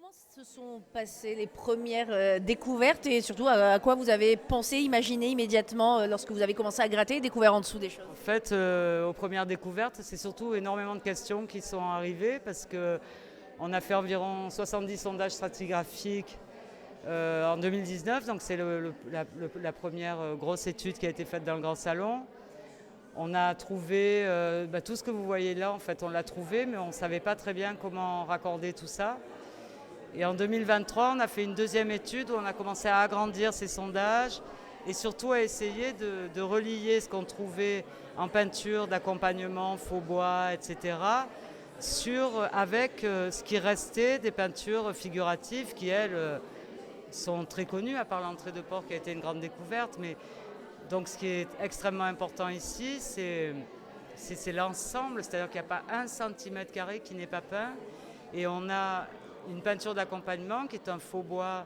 Comment se sont passées les premières découvertes et surtout à quoi vous avez pensé, imaginé immédiatement lorsque vous avez commencé à gratter et découvert en dessous des choses? En fait, aux premières découvertes, c'est surtout énormément de questions qui sont arrivées parce que on a fait environ 70 sondages stratigraphiques en 2019, donc c'est la première grosse étude qui a été faite dans le Grand Salon. On a trouvé tout ce que vous voyez là, en fait, on l'a trouvé, mais on ne savait pas très bien comment raccorder tout ça. Et en 2023, on a fait une deuxième étude où on a commencé à agrandir ces sondages et surtout à essayer de relier ce qu'on trouvait en peinture, d'accompagnement, faux bois, etc., avec ce qui restait des peintures figuratives qui, elles, sont très connues, à part l'entrée de port qui a été une grande découverte. Mais donc ce qui est extrêmement important ici, c'est l'ensemble, c'est-à-dire qu'il n'y a pas 1 cm² qui n'est pas peint. Et on a une peinture d'accompagnement qui est un faux bois,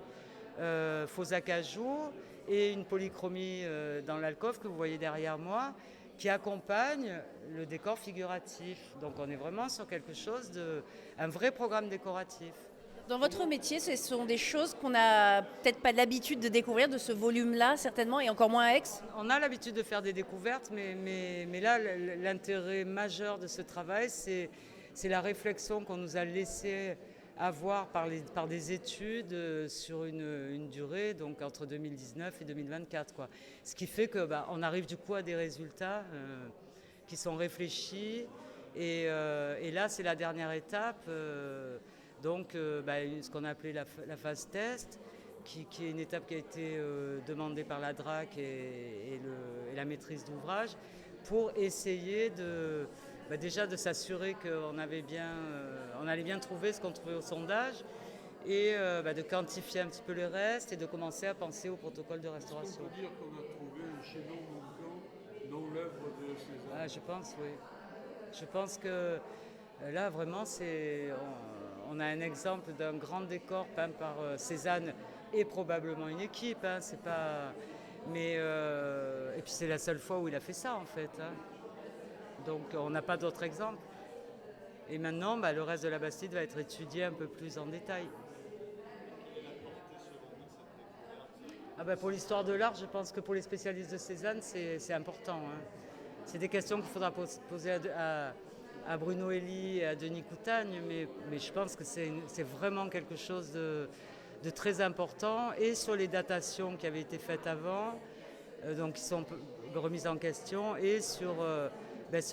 faux acajou et une polychromie dans l'alcôve que vous voyez derrière moi qui accompagne le décor figuratif. Donc on est vraiment sur quelque chose un vrai programme décoratif. Dans votre métier, ce sont des choses qu'on n'a peut-être pas l'habitude de découvrir de ce volume-là, certainement, et encore moins à Aix. On a l'habitude de faire des découvertes, mais là, l'intérêt majeur de ce travail, c'est la réflexion qu'on nous a laissé avoir par des études sur une durée, donc entre 2019 et 2024, quoi. Ce qui fait que on arrive du coup à des résultats qui sont réfléchis. Et là, c'est la dernière étape. Ce qu'on a appelé la phase test, qui est une étape qui a été demandée par la DRAC et la maîtrise d'ouvrage pour essayer déjà de s'assurer qu'on on allait bien trouver ce qu'on trouvait au sondage et de quantifier un petit peu le reste et de commencer à penser au protocole de Est-ce restauration. qu'on peut dire qu'on a trouvé un chaînon manquant dans l'œuvre de Cézanne? Je pense, oui. Je pense que là, vraiment, on a un exemple d'un grand décor peint par Cézanne et probablement une équipe. Hein, c'est pas, et puis c'est la seule fois où il a fait ça, en fait. Hein. Donc on n'a pas d'autre exemple. Et maintenant, le reste de la Bastide va être étudié un peu plus en détail. Pour l'histoire de l'art, je pense que pour les spécialistes de Cézanne, c'est important. Hein. C'est des questions qu'il faudra poser à Bruno Elie et à Denis Coutagne, mais je pense que c'est vraiment quelque chose de très important. Et sur les datations qui avaient été faites avant, donc qui sont remises en question, et sur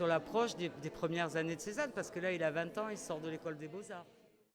l'approche des premières années de Cézanne, parce que là, il a 20 ans, il sort de l'école des Beaux-Arts.